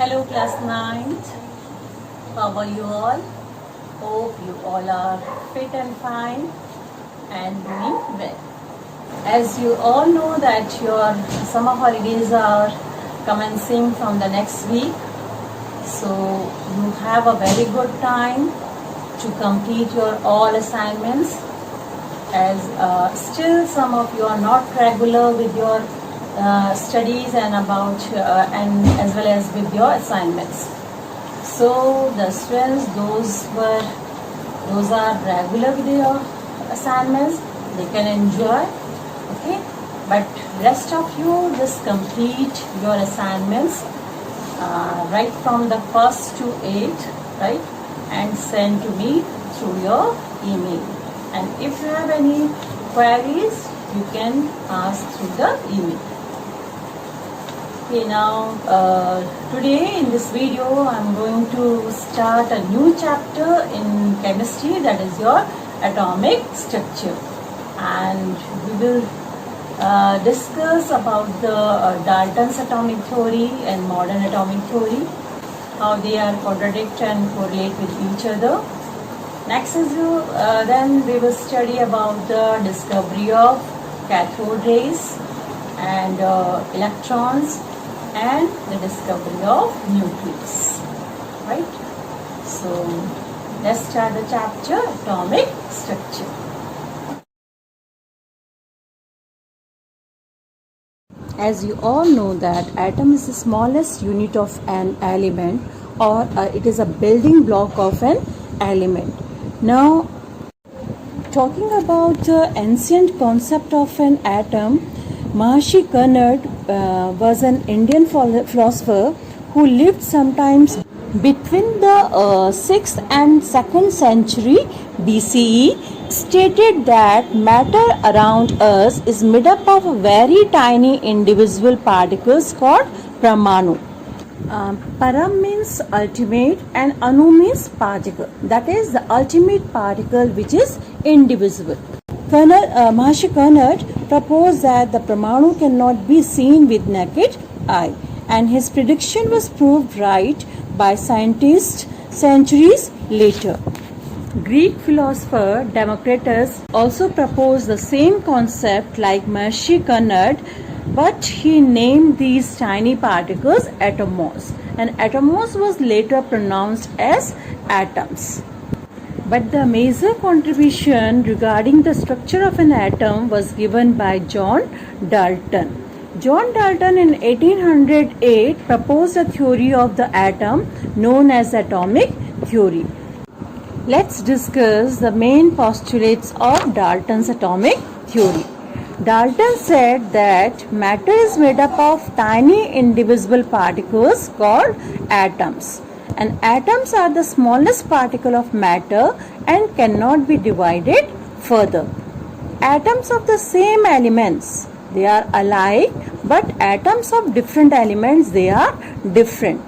Hello class 9th, how are you all? Hope you all are fit and fine and doing well. As you all know that your summer holidays are commencing from the next week, so you have a very good time to complete your all assignments, as still some of you are not regular with your studies and and as well as with your assignments. So the students, those are regular with your assignments, they can enjoy, okay. But rest of you just complete your assignments right from the 1st to 8th, right, and send to me through your email. And if you have any queries, you can ask through the email. Okay, now today in this video I'm going to start a new chapter in chemistry, that is your atomic structure, and we will discuss about the Dalton's atomic theory and modern atomic theory, how they are contradict and correlate with each other. Next is then we will study about the discovery of cathode rays and electrons and the discovery of nucleus, right? So let's start the chapter atomic structure. As you all know that atom is the smallest unit of an element, or it is a building block of an element. Now, talking about the ancient concept of an atom, Maharishi Kanad was an Indian philosopher who lived sometimes between the 6th and 2nd century BCE, stated that matter around us is made up of very tiny indivisible particles called Parmanu. Param means ultimate and Anu means particle, that is the ultimate particle which is indivisible. Maharishi Kanad proposed that the Parmanu cannot be seen with naked eye, and his prediction was proved right by scientists centuries later. Greek philosopher Democritus also proposed the same concept like Maharishi Kanad, but he named these tiny particles atomos, and atomos was later pronounced as atoms. But the major contribution regarding the structure of an atom was given by John Dalton. John Dalton in 1808 proposed a theory of the atom known as atomic theory. Let's discuss the main postulates of Dalton's atomic theory. Dalton said that matter is made up of tiny indivisible particles called atoms, and atoms are the smallest particle of matter and cannot be divided further. Atoms of the same elements, they are alike, but atoms of different elements, they are different.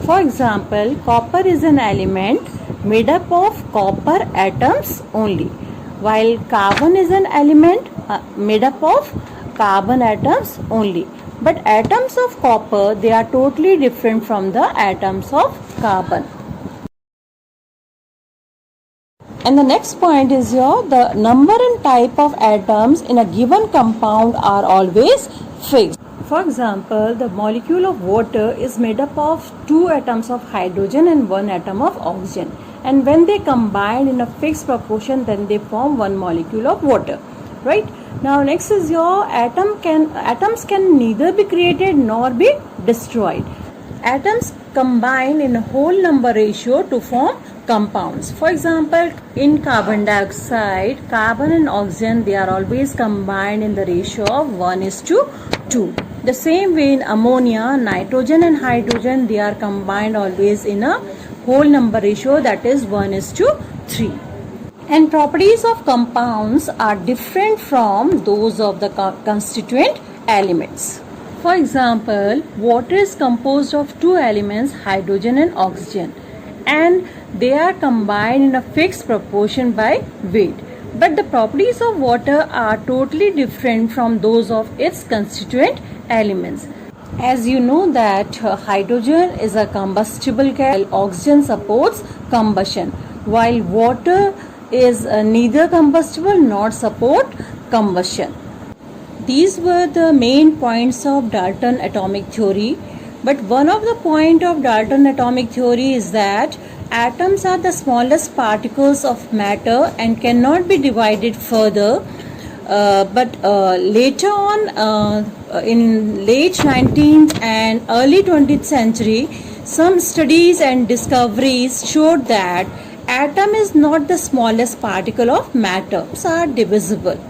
For example, copper is an element made up of copper atoms only, while carbon is an element made up of carbon atoms only. But atoms of copper, they are totally different from the atoms of carbon. And the next point is the number and type of atoms in a given compound are always fixed. For example, the molecule of water is made up of 2 atoms of hydrogen and 1 atom of oxygen. And when they combine in a fixed proportion, then they form 1 molecule of water, right? Now next is atoms can neither be created nor be destroyed. Atoms combine in a whole number ratio to form compounds. For example, in carbon dioxide, carbon and oxygen, they are always combined in the ratio of 1:2. The same way in ammonia, nitrogen and hydrogen, they are combined always in a whole number ratio, that is 1:3. And properties of compounds are different from those of the constituent elements. For example, water is composed of 2 elements, hydrogen and oxygen, and they are combined in a fixed proportion by weight. But the properties of water are totally different from those of its constituent elements. As you know that hydrogen is a combustible gas, while oxygen supports combustion, while water is neither combustible nor support combustion. These were the main points of Dalton atomic theory. But one of the point of Dalton atomic theory is that atoms are the smallest particles of matter and cannot be divided further. But later on, in late 19th and early 20th century, some studies and discoveries showed that atom is not the smallest particle of matter. Atoms are divisible.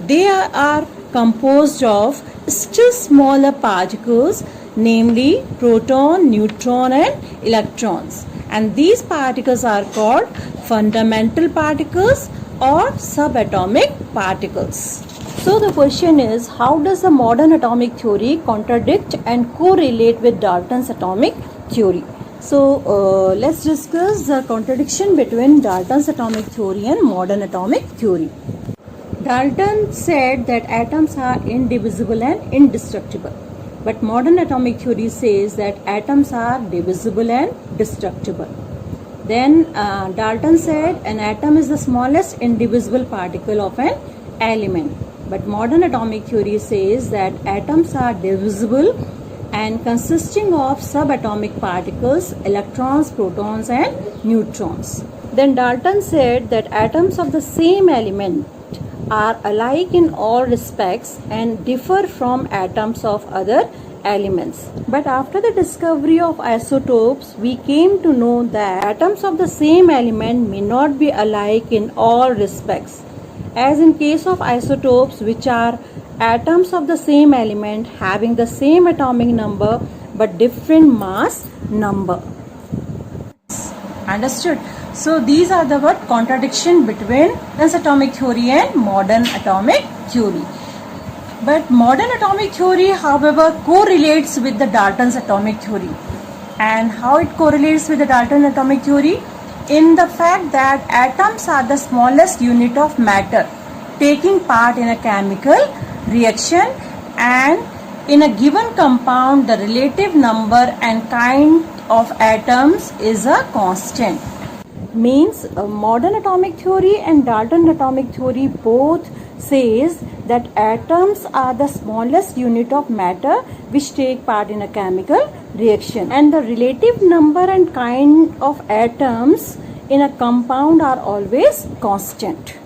They are composed of still smaller particles, namely proton, neutron and electrons. And these particles are called fundamental particles or subatomic particles. So the question is, how does the modern atomic theory contradict and correlate with Dalton's atomic theory? So let's discuss the contradiction between Dalton's atomic theory and modern atomic theory. Dalton said that atoms are indivisible and indestructible. But modern atomic theory says that atoms are divisible and destructible. Then Dalton said an atom is the smallest indivisible particle of an element. But modern atomic theory says that atoms are divisible and consisting of subatomic particles, electrons, protons and neutrons. Then Dalton said that atoms of the same element are alike in all respects and differ from atoms of other elements. But after the discovery of isotopes, we came to know that atoms of the same element may not be alike in all respects. As in case of isotopes, which are atoms of the same element having the same atomic number but different mass number. Understood? So these are the contradiction between Dalton's atomic theory and modern atomic theory. But modern atomic theory, however, correlates with the Dalton's atomic theory. And how it correlates with the Dalton atomic theory? In the fact that atoms are the smallest unit of matter taking part in a chemical reaction, and in a given compound the relative number and kind of atoms is a constant. Means modern atomic theory and Dalton atomic theory both says that atoms are the smallest unit of matter which take part in a chemical reaction, and the relative number and kind of atoms in a compound are always constant.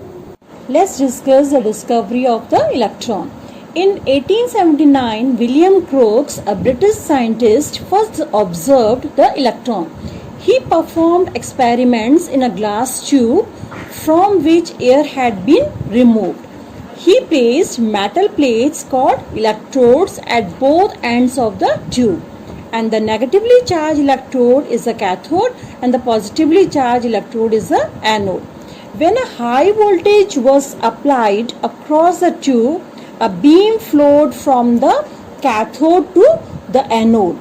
Let's discuss the discovery of the electron. In 1879, William Crookes, a British scientist, first observed the electron. He performed experiments in a glass tube from which air had been removed. He placed metal plates called electrodes at both ends of the tube, and the negatively charged electrode is the cathode and the positively charged electrode is the anode. When a high voltage was applied across the tube, a beam flowed from the cathode to the anode.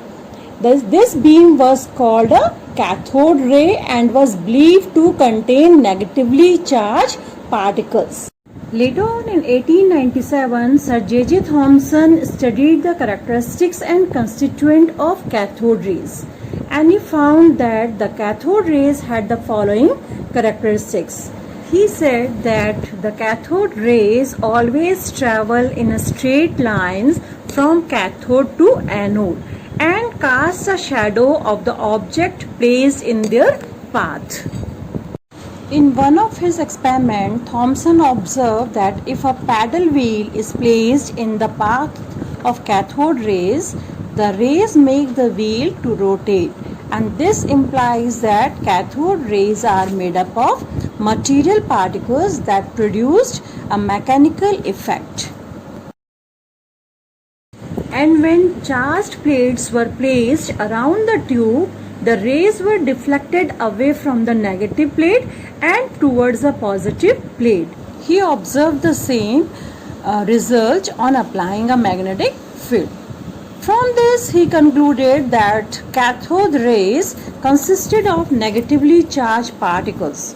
This beam was called a cathode ray and was believed to contain negatively charged particles. Later on in 1897, Sir J.J. Thomson studied the characteristics and constituent of cathode rays, and he found that the cathode rays had the following characteristics. He said that the cathode rays always travel in a straight lines from cathode to anode and cast a shadow of the object placed in their path. In one of his experiments, Thomson observed that if a paddle wheel is placed in the path of cathode rays, the rays make the wheel to rotate, and this implies that cathode rays are made up of material particles that produced a mechanical effect. And when charged plates were placed around the tube, the rays were deflected away from the negative plate and towards the positive plate. He observed the same result on applying a magnetic field. From this, he concluded that cathode rays consisted of negatively charged particles.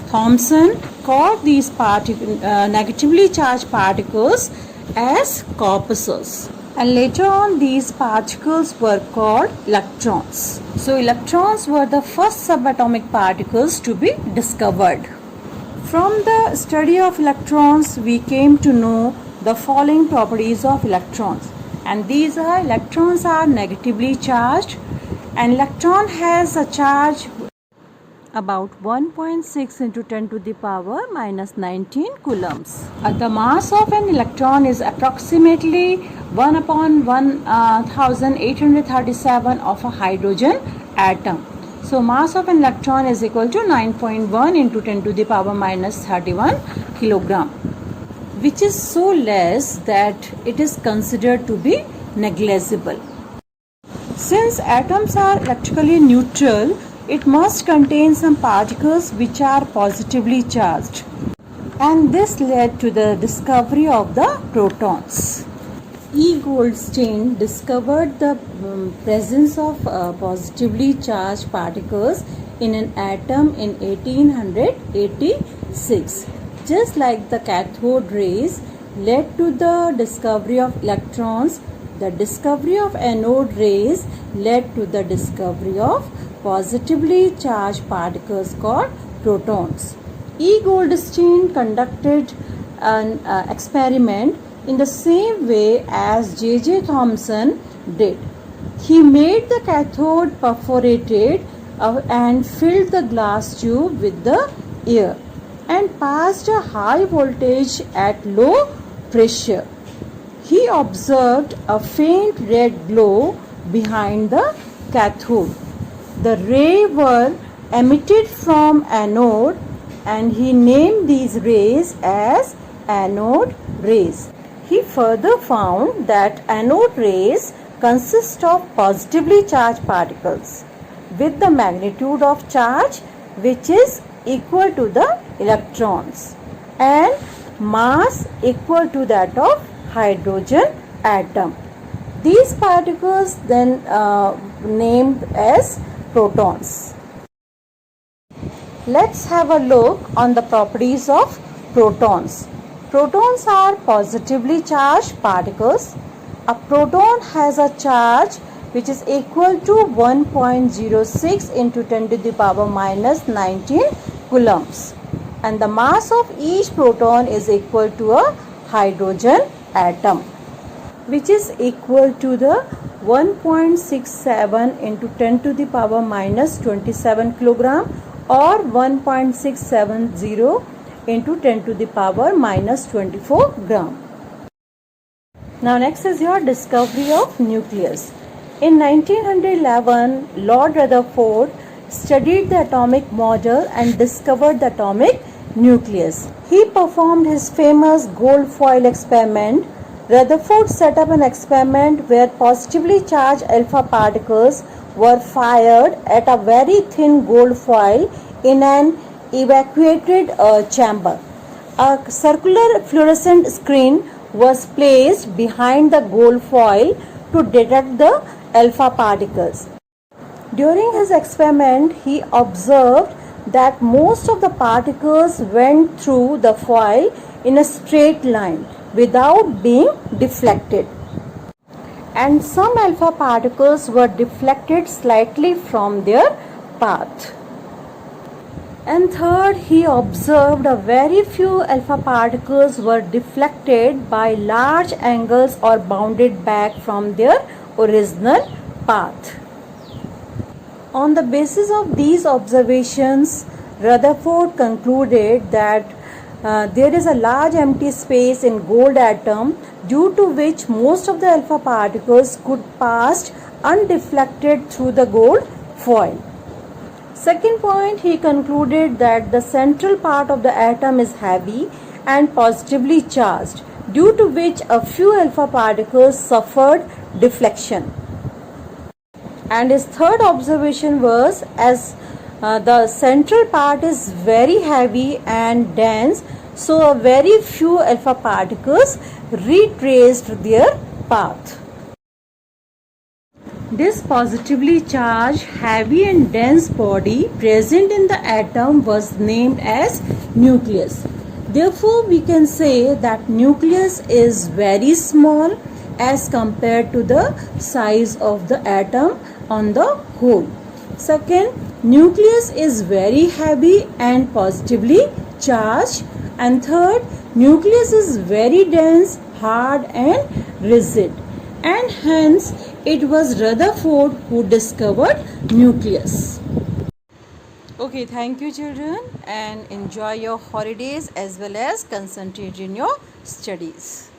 Thomson called these negatively charged particles as corpuscles. And later on these particles were called electrons. So electrons were the first subatomic particles to be discovered. From the study of electrons we came to know the following properties of electrons, and these are: electrons are negatively charged, an electron has a charge about 1.6 into 10 to the power minus 19 coulombs. The mass of an electron is approximately 1 upon 1837 of a hydrogen atom. So mass of an electron is equal to 9.1 into 10 to the power minus 31 kilogram, which is so less that it is considered to be negligible. Since atoms are electrically neutral, it must contain some particles which are positively charged, and this led to the discovery of the protons. E. Goldstein discovered the presence of positively charged particles in an atom in 1886. Just like the cathode rays led to the discovery of electrons, the discovery of anode rays led to the discovery of positively charged particles called protons. E. Goldstein conducted an experiment in the same way as J.J. Thomson did. He made the cathode perforated and filled the glass tube with the air and passed a high voltage at low pressure. He observed a faint red glow behind the cathode. The rays were emitted from anode, and he named these rays as anode rays. He further found that anode rays consist of positively charged particles with the magnitude of charge which is equal to the electrons and mass equal to that of hydrogen atom. These particles then named as protons. Let's have a look on the properties of protons. Protons are positively charged particles. A proton has a charge which is equal to 1.06 into 10 to the power minus 19 coulombs, and the mass of each proton is equal to a hydrogen atom, which is equal to the 1.67 into 10 to the power minus 27 kilogram or 1.670 into 10 to the power minus 24 gram. Now next is your discovery of nucleus. In 1911, Lord Rutherford studied the atomic model and discovered the atomic nucleus. He performed his famous gold foil experiment. Rutherford set up an experiment where positively charged alpha particles were fired at a very thin gold foil in an evacuated chamber. A circular fluorescent screen was placed behind the gold foil to detect the alpha particles. During his experiment, he observed that most of the particles went through the foil in a straight line without being deflected, and some alpha particles were deflected slightly from their path. And third, he observed a very few alpha particles were deflected by large angles or bounded back from their original path. On the basis of these observations, Rutherford concluded that there is a large empty space in gold atom, due to which most of the alpha particles could pass undeflected through the gold foil. Second point, he concluded that the central part of the atom is heavy and positively charged, due to which a few alpha particles suffered deflection. And his third observation was, as the central part is very heavy and dense, so a very few alpha particles retraced their path. This positively charged, heavy and dense body present in the atom was named as nucleus. Therefore, we can say that nucleus is very small, as compared to the size of the atom on the whole. Second, nucleus is very heavy and positively charged. And third, nucleus is very dense, hard and rigid. And hence, it was Rutherford who discovered nucleus. Okay, thank you children, and enjoy your holidays as well as concentrate in your studies.